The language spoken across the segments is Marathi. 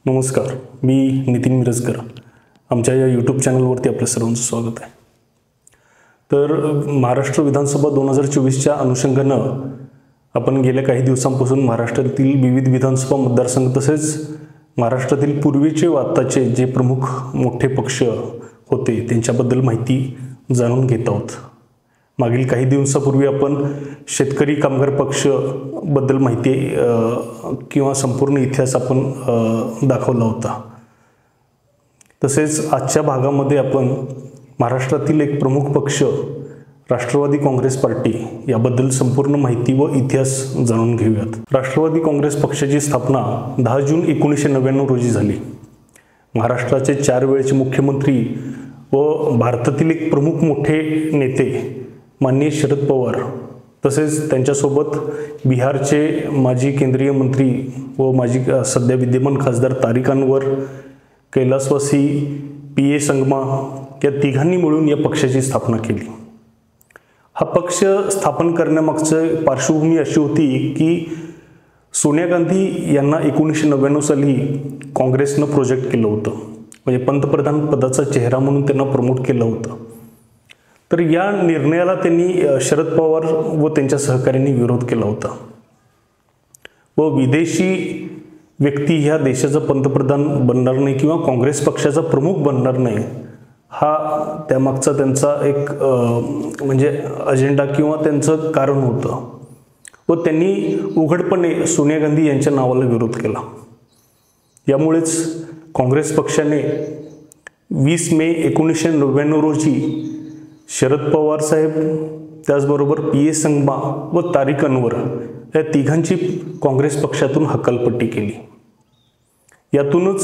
नमस्कार, मी नितीन मिरजकर. आमच्या या यूट्यूब चॅनलवरती आपल्या सर्वांचं स्वागत आहे. तर महाराष्ट्र विधानसभा 2024च्या अनुषंगानं आपण गेल्या काही दिवसांपासून महाराष्ट्रातील विविध विधानसभा मतदारसंघ तसेच महाराष्ट्रातील पूर्वीचे व आत्ताचे जे प्रमुख मोठे पक्ष होते त्यांच्याबद्दल माहिती जाणून घेत आहोत. मागील काही दिवसापूर्वी आपण शेतकरी कामगार पक्ष बद्दल माहिती किंवा संपूर्ण इतिहास आपण दाखवला होता. तसेच आजच्या भागामध्ये आपण महाराष्ट्रातील एक प्रमुख पक्ष राष्ट्रवादी काँग्रेस पार्टी याबद्दल संपूर्ण माहिती व इतिहास जाणून घेऊयात. राष्ट्रवादी काँग्रेस पक्षाची स्थापना 10 जून 1999 रोजी झाली. महाराष्ट्राचे 4 वेळचे मुख्यमंत्री व भारतातील एक प्रमुख मोठे नेते माननीय शरद पवार तसेच त्यांच्यासोबत बिहारचे माजी केंद्रीय मंत्री व माजी सध्या विद्यमान खासदार तारिक अनवर, कैलासवासी पी ए संगमा या तिघांनी मिळून या पक्षाची स्थापना केली. हा पक्ष स्थापन करण्यामागची पार्श्वभूमी अशी होती की सोनिया गांधी यांना 1999 साली काँग्रेसनं प्रोजेक्ट केलं होतं, म्हणजे पंतप्रधान पदाचा चेहरा म्हणून त्यांना प्रमोट केलं होतं. तर या निर्णयाला त्यांनी शरद पवार व त्यांच्या सहकाऱ्यांनी विरोध केला होता व विदेशी व्यक्ती ह्या देशाचा पंतप्रधान बनणार नाही किंवा काँग्रेस पक्षाचा प्रमुख बनणार नाही हा त्यामागचा त्यांचा एक म्हणजे अजेंडा किंवा त्यांचं कारण होतं व त्यांनी उघडपणे सोनिया गांधी यांच्या नावाला विरोध केला. यामुळेच काँग्रेस पक्षाने 20 मे 1999 रोजी शरद पवार साहेब त्याचबरोबर पी ए संगमा व तारिक अनवर या तिघांची काँग्रेस पक्षातून हकालपट्टी केली. यातूनच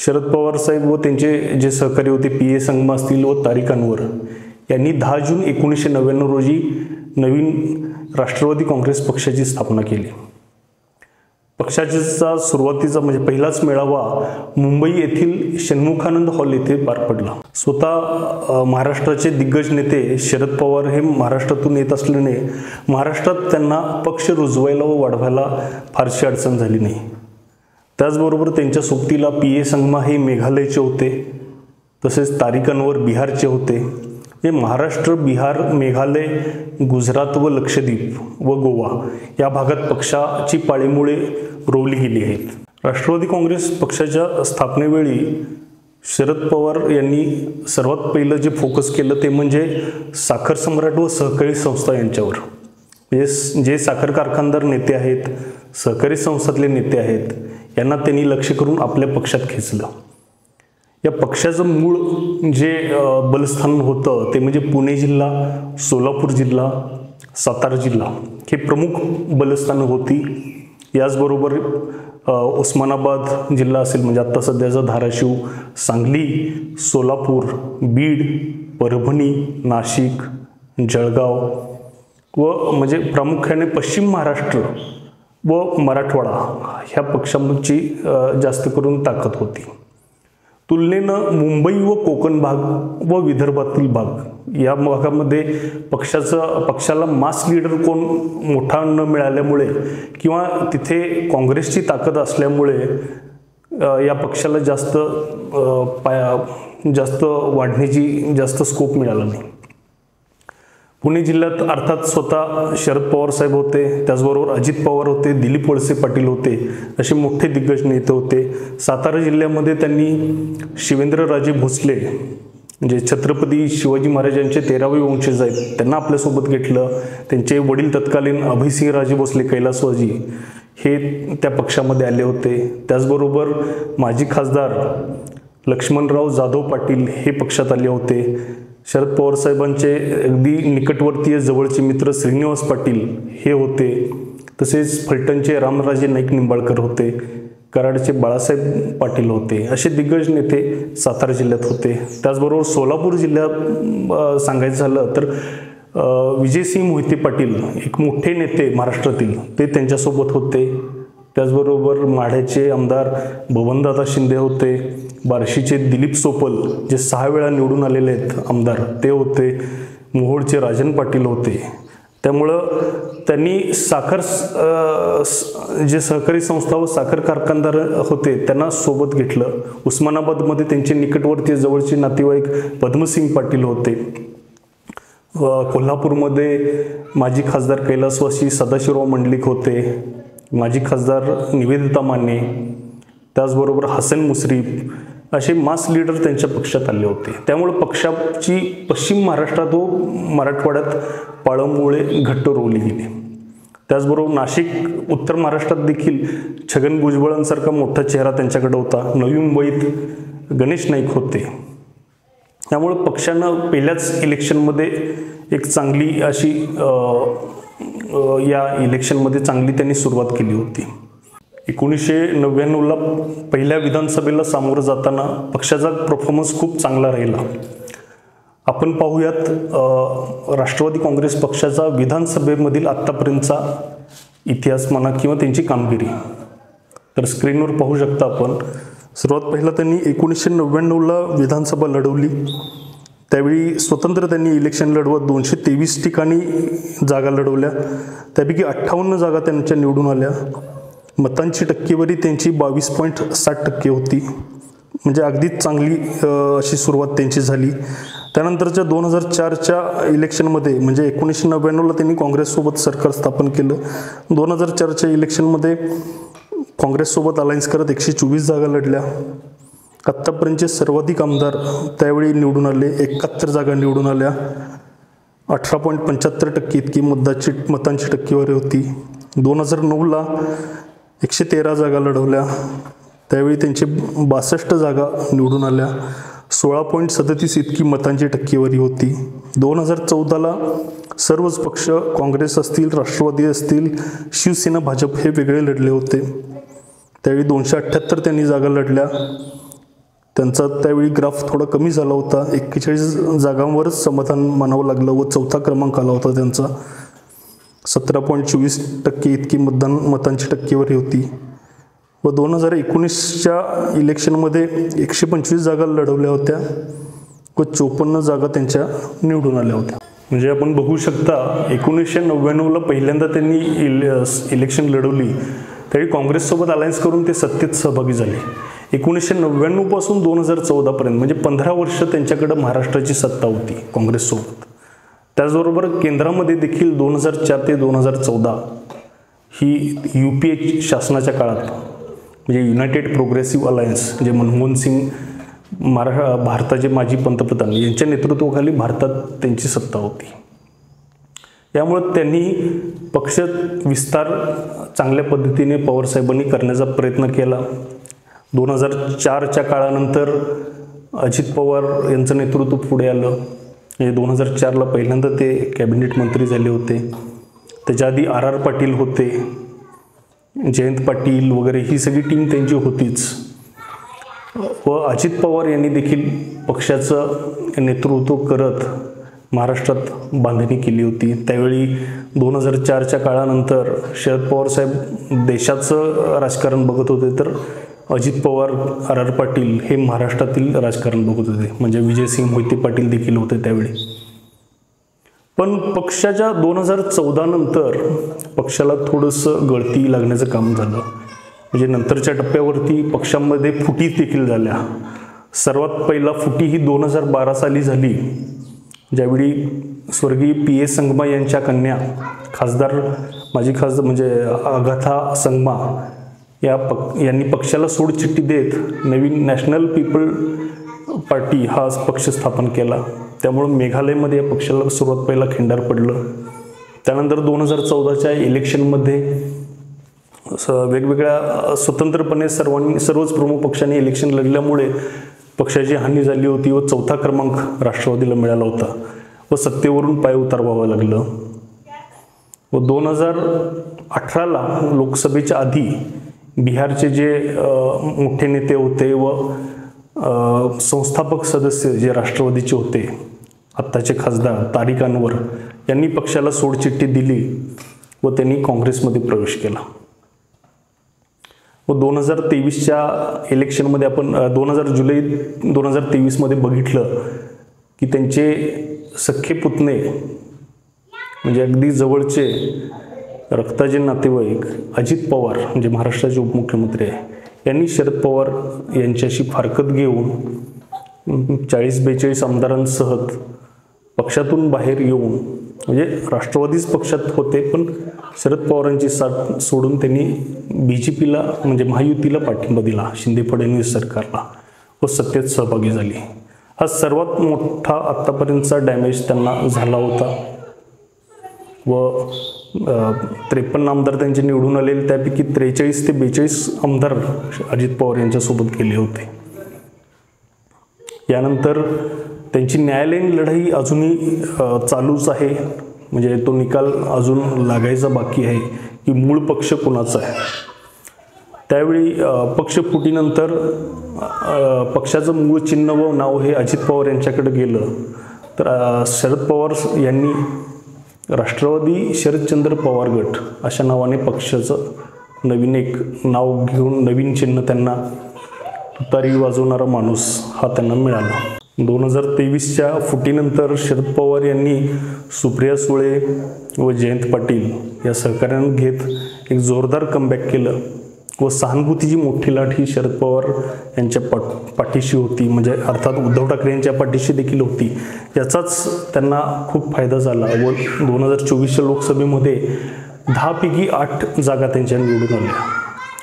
शरद पवार साहेब व त्यांचे जे सहकारी होते पी ए संगमा असतील व तारिक अनवर यांनी 10 जून 1999 रोजी नवीन राष्ट्रवादी काँग्रेस पक्षाची स्थापना केली. पक्षाचा सुरुवातीचा म्हणजे पहिलाच मेळावा मुंबई येथील षण्मुखानंद हॉल येथे पार पडला. स्वतः महाराष्ट्राचे दिग्गज नेते शरद पवार हे महाराष्ट्रातून येत असल्याने महाराष्ट्रात त्यांना पक्ष रुजवायला व वाढवायला फारशी अडचण झाली नाही. त्याचबरोबर त्यांच्या सोबतीला पी ए संगमा हे मेघालयचे होते तसेच तारिक अनवर बिहारचे होते. हे महाराष्ट्र, बिहार, मेघालय, गुजरात व लक्षद्वीप व गोवा या भागात पक्षाची पाळीमुळे रोवली गेली आहेत. राष्ट्रवादी काँग्रेस पक्षाच्या स्थापनेवेळी शरद पवार यांनी सर्वात पहिलं जे फोकस केलं ते म्हणजे साखर सम्राट व सहकारी संस्था यांच्यावर. म्हणजे जे साखर कारखानदार नेते आहेत, सहकारी संस्थातले नेते आहेत यांना त्यांनी लक्ष करून आपल्या पक्षात खेचलं. या पक्षाचं मूळ जे बलस्थान होतं ते म्हणजे पुणे जिल्हा, सोलापूर जिल्हा, सातारा जिल्हा हे प्रमुख बलस्थानं होती. याचबरोबर उस्मानाबाद जिल्हा असेल म्हणजे आत्ता सध्याचा धाराशिव, सांगली, सोलापूर, बीड, परभणी, नाशिक, जळगाव व म्हणजे प्रामुख्याने पश्चिम महाराष्ट्र व मराठवाडा ह्या पक्षांची जास्त करून ताकद होती. तुलनेनं मुंबई व कोकण भाग व विदर्भातील भाग या भागामध्ये पक्षाला मास लीडर कोण मोठा न मिळाल्यामुळे किंवा तिथे काँग्रेसची ताकद असल्यामुळे या पक्षाला जास्त वाढण्याची जास्त स्कोप मिळाला नाही. पुणे जिल्ह्यात अर्थात स्वतः शरद पवार साहेब होते, त्याचबरोबर अजित पवार होते, दिलीप वळसे पाटील होते, असे मोठे दिग्गज नेते होते. सातारा जिल्ह्यामध्ये त्यांनी शिवेंद्रराजे भोसले म्हणजे छत्रपती शिवाजी महाराजांचे 13वे वंशज आहेत त्यांना आपल्यासोबत घेतलं. त्यांचे वडील तत्कालीन अभयसिंहराजे भोसले कैलासवासी हे त्या पक्षामध्ये आले होते. त्याचबरोबर माजी खासदार लक्ष्मणराव जाधव पाटील हे पक्षात आले होते. शरद पवार साहेबांचे अगदी निकटवर्तीय जवळचे मित्र श्रीनिवास पाटील हे होते. तसेच फलटणचे रामराजे नाईक निंबाळकर होते, कराडचे बाळासाहेब पाटील होते. असे दिग्गज नेते सातारा जिल्ह्यात होते. त्याचबरोबर सोलापूर जिल्ह्यात सांगायचं झालं तर विजयसिंह मोहिते पाटील एक मोठे नेते महाराष्ट्रातील ते त्यांच्यासोबत होते. त्याचबरोबर माढ्याचे आमदार बबनदादा शिंदे होते. बार्शीचे दिलीप सोपल जे 6 वेळा निवडून आलेले आहेत आमदार ते होते. मोहोळचे राजन पाटील होते. त्यामुळं त्यांनी जे सहकारी संस्था व साखर कारखानदार होते त्यांना सोबत घेतलं. उस्मानाबादमध्ये त्यांचे निकटवर्तीय जवळचे नातेवाईक पद्मसिंग पाटील होते. कोल्हापूरमध्ये माजी खासदार कैलासवासी सदाशिवराव मंडलिक होते, माजी खासदार निवेदिता माने, त्याचबरोबर हसन मुश्रीफ असे मास लीडर त्यांच्या पक्षात आले होते. त्यामुळे पक्षाची पश्चिम महाराष्ट्रात व मराठवाड्यात पाळंमुळे घट्ट रोवली गेली. त्याचबरोबर नाशिक, उत्तर महाराष्ट्रात देखील छगन भुजबळांसारखा मोठा चेहरा त्यांच्याकडे होता. नवी मुंबईत गणेश नाईक होते. त्यामुळे पक्षानं पहिल्याच इलेक्शनमध्ये एक चांगली अशी या इलेक्शनमध्ये चांगली त्यांनी सुरुवात केली होती. 1999ला पहिल्या विधानसभेला सामोरं जाताना पक्षाचा परफॉर्मन्स खूप चांगला राहिला. आपण पाहूयात राष्ट्रवादी काँग्रेस पक्षाचा विधानसभेमधील आत्तापर्यंतचा इतिहास म्हणा किंवा त्यांची कामगिरी. तर स्क्रीनवर पाहू शकता आपण. सर्वात पहिला त्यांनी 1999ला विधानसभा लढवली. त्यावेळी स्वतंत्र त्यांनी इलेक्शन लढवत 223 ठिकाणी जागा लढवल्या. त्यापैकी 58 जागा त्यांच्या निवडून आल्या. मतांची टक्केवारी त्यांची 22.60% होती. म्हणजे अगदीच चांगली अशी सुरुवात त्यांची झाली. त्यानंतरच्या 2004च्या इलेक्शनमध्ये म्हणजे 1999ला त्यांनी काँग्रेससोबत सरकार स्थापन केलं. 2004च्या इलेक्शनमध्ये काँग्रेससोबत अलायन्स करत 124 जागा लढल्या. आत्तापर्यंतचे सर्वाधिक आमदार त्यावेळी निवडून आले. 71 जागा निवडून आल्या. 18.75% इतकी मतांची टक्केवारी होती. 2009ला 113 जागा लढवल्या. त्यावेळी त्यांचे 62 जागा निवडून आल्या. 16.37 इतकी मतांची टक्केवारी होती. 2014ला सर्वच पक्ष, काँग्रेस असतील, राष्ट्रवादी असतील, शिवसेना, भाजप हे वेगळे लढले होते. त्यावेळी 278 त्यांनी जागा लढल्या. त्यांचा त्यावेळी ग्राफ थोडा कमी झाला होता. 41 जागांवरच समाधान मानावं लागलं व 4था क्रमांक आला होता त्यांचा. 17.24% इतकी मतांची टक्केवारी होती. व 2019च्या इलेक्शनमध्ये 125 जागा लढवल्या होत्या व 54 जागा त्यांच्या निवडून आल्या होत्या. म्हणजे आपण बघू शकता 1999ला पहिल्यांदा त्यांनी इलेक्शन लढवली. त्यावेळी काँग्रेससोबत अलायन्स करून ते सत्तेत सहभागी झाले. 1999 पासून 2014पर्यंत म्हणजे 15 वर्ष त्यांच्याकडे महाराष्ट्राची सत्ता होती काँग्रेससोबत. त्याचबरोबर केंद्रामध्ये देखील 2004 ते 2014 ही UPA शासनाच्या काळात म्हणजे युनायटेड प्रोग्रेसिव्ह अलायन्स जे मनमोहन सिंग भारताचे माजी पंतप्रधान यांच्या नेतृत्वाखाली भारतात त्यांची सत्ता होती. त्यामुळे त्यांनी पक्ष विस्तार चांगल्या पद्धतीने पवारसाहेबांनी करण्याचा प्रयत्न केला. 2004च्या काळानंतर अजित पवार यांचं नेतृत्व पुढे आलं. म्हणजे 2004ला पहिल्यांदा ते कॅबिनेट मंत्री झाले होते. त्याच्या आधी RR पाटील होते, जयंत पाटील वगैरे ही सगळी टीम त्यांची होतीच. व अजित पवार यांनी देखील पक्षाचं नेतृत्व करत महाराष्ट्रात बांधणी केली होती. त्यावेळी 2004च्या काळानंतर शरद पवार साहेब देशाचं राजकारण बघत होते, तर अजित पवार, RR पाटील हे महाराष्ट्रातील राजकारण बघत होते. म्हणजे विजयसिंग मोहिते पाटील देखील होते त्यावेळी. पण पक्षाच्या 2014 नंतर पक्षाला थोडंसं गळती लागण्याचं काम झालं. म्हणजे नंतरच्या टप्प्यावरती पक्षामध्ये फुटी देखील झाल्या. सर्वात पहिला फुटी ही 2012 साली झाली, ज्यावेळी स्वर्गीय PA संगमा यांच्या कन्या माजी खासदार म्हणजे आगाथा संगमा यांनी पक्षाला सोडचिठ्ठी देत नवीन नॅशनल पीपल पार्टी हा पक्ष स्थापन केला. त्यामुळे मेघालयमध्ये या पक्षाला सर्वात पहिला खिंडार पडलं. त्यानंतर 2014च्या इलेक्शनमध्ये वेगवेगळ्या स्वतंत्रपणे सर्वच प्रमुख पक्षांनी इलेक्शन लढल्यामुळे पक्षाची हानी झाली होती व 4था क्रमांक राष्ट्रवादीला मिळाला होता व सत्तेवरून पाय उतारवावं लागलं. व 2018ला लोकसभेच्या आधी बिहारचे जे मोठे नेते होते व संस्थापक सदस्य जे राष्ट्रवादीचे होते, आत्ताचे खासदार तारिक अनवर यांनी पक्षाला सोडचिठ्ठी दिली व त्यांनी काँग्रेसमध्ये प्रवेश केला. व 2023च्या इलेक्शनमध्ये आपण 2000 जुलै 2023मध्ये बघितलं की त्यांचे सख्खे पुतणे म्हणजे अगदी जवळचे रक्ताचे नातेवाईक अजित पवार म्हणजे महाराष्ट्राचे उपमुख्यमंत्री आहे, यांनी शरद पवार यांच्याशी फारकत घेऊन 40-42 आमदारांसह पक्षातून बाहेर येऊन, म्हणजे राष्ट्रवादीच पक्षात होते पण शरद पवारांची साथ सोडून त्यांनी BJPला म्हणजे महायुतीला पाठिंबा दिला, शिंदे फडणवीस सरकारला, व सत्तेत सहभागी झाली. हा सर्वात मोठा आत्तापर्यंतचा डॅमेज त्यांना झाला होता. व 53 आमदार त्यांचे निवडून आलेले, त्यापैकी 43 ते 42 आमदार अजित पवार यांच्यासोबत गेले होते. यानंतर त्यांची न्यायालयीन लढाई अजूनही चालूच आहे, म्हणजे तो निकाल अजून लागायचा बाकी आहे की मूळ पक्ष कोणाचा आहे. त्यावेळी पक्षफुटीनंतर पक्षाचं मूळ चिन्ह व नाव हे अजित पवार यांच्याकडे गेलं, तर शरद पवार यांनी राष्ट्रवादी शरदचंद्र पवार गट अशा नावाने पक्षाचं नवीन एक नाव घेऊन नवीन चिन्ह त्यांना तुतारी वाजवणारा माणूस हा त्यांना मिळाला. 2023च्या फुटीनंतर शरद पवार यांनी सुप्रिया सुळे व जयंत पाटील या सहकार्यानं घेत एक जोरदार कमबॅक केलं व सहानुभूतीची मोठी लाट ही शरद पवार यांच्या पाठीशी होती, म्हणजे अर्थात उद्धव ठाकरे यांच्या पाठीशी देखील होती. याचाच त्यांना खूप फायदा झाला व 2024च्या लोकसभेमध्ये 10 पैकी 8 जागा त्यांच्या निवडून आल्या,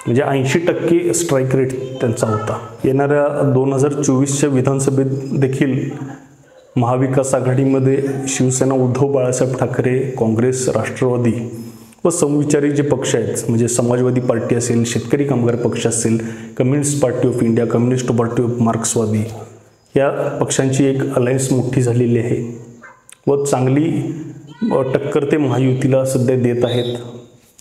म्हणजे 80% स्ट्राईक रेट त्यांचा होता. येणाऱ्या 2024च्या विधानसभेत देखील महाविकास आघाडीमध्ये शिवसेना उद्धव बाळासाहेब ठाकरे, काँग्रेस, राष्ट्रवादी व समविचारी जे पक्ष आहेत, म्हणजे समाजवादी पार्टी असेल, शेतकरी कामगार पक्ष असेल, communist party of India, communist party of मार्क्सवादी, या पक्षांची एक अलायन्स मोठी झालेली आहे व चांगली टक्कर ते महायुतीला सध्या देत आहेत.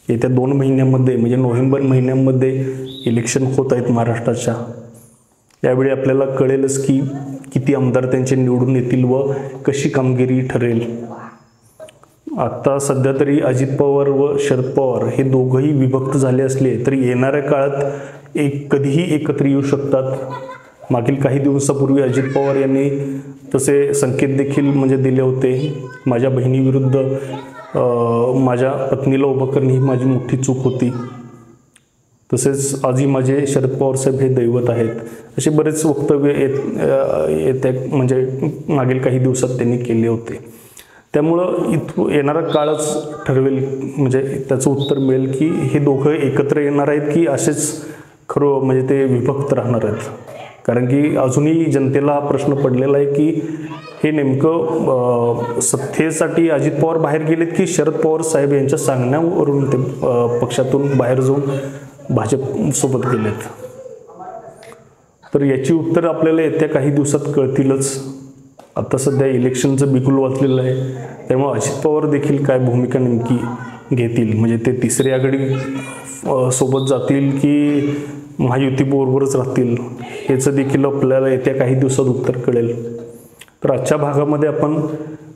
येत्या 2 महिन्यांमध्ये म्हणजे नोव्हेंबर महिन्यामध्ये इलेक्शन होत आहेत महाराष्ट्राच्या. यावेळी आपल्याला कळेलच की किती आमदार त्यांचे निवडून येतील व कशी कामगिरी ठरेल. आता सध्या तरी अजित पवार व शरद पवार हे दोघंही विभक्त झाले असले तरी येणाऱ्या काळात कधीही एकत्र येऊ शकतात. मागील काही दिवसापूर्वी अजित पवार यांनी तसे संकेत देखील म्हणजे दिले होते, माझ्या बहिणीविरुद्ध माझ्या पत्नीला उभं करणे ही माझी मोठी चूक होती, तसेच आजही माझे शरद पवार साहेब हे दैवत आहेत, असे बरेच वक्तव्य येत्या म्हणजे मागील काही दिवसात त्यांनी केले होते. त्यामुळं येणारा काळच ठरवेल, म्हणजे त्याचं उत्तर मिळेल की हे दोघं एकत्र येणार आहेत की असेच खरं म्हणजे ते विभक्त राहणार आहेत. कारण की अजूनही जनतेला हा प्रश्न पडलेला आहे की हे नेमकं सत्तेसाठी अजित पवार बाहेर गेलेत की शरद पवार साहेब यांच्या सांगण्यावरून ते पक्षातून बाहेर जाऊन भाजपसोबत गेलेत. तर याची उत्तर आपल्याला येत्या काही दिवसात कळतीलच. आता सध्या इलेक्शनचं बिगुल वाचलेलं आहे, त्यामुळे अजित पवार देखील काय भूमिका नेमकी घेतील, म्हणजे ते तिसरी आघाडी सोबत जातील की महायुतीबरोबरच राहतील, ह्याचं देखील आपल्याला येत्या काही दिवसात उत्तर कळेल. तर आजच्या भागामध्ये आपण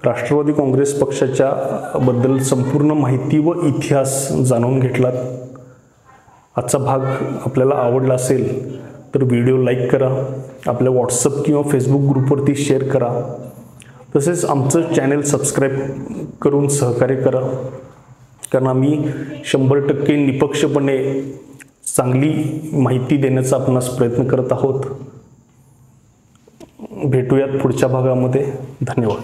राष्ट्रवादी काँग्रेस पक्षाच्या बद्दल संपूर्ण माहिती व इतिहास जाणून घेतलात. आजचा भाग आपल्याला आवडला असेल तर व्हिडिओ लाईक करा, आपल्या व्हॉट्सअप किंवा फेसबुक ग्रुपवरती शेअर करा, तसेच आमचं चॅनल सबस्क्राईब करून सहकार्य करा, कारण आम्ही 100% निपक्षपणे चांगली माहिती देण्याचा आपणास प्रयत्न करत आहोत. भेटूयात पुढच्या भागामध्ये. धन्यवाद.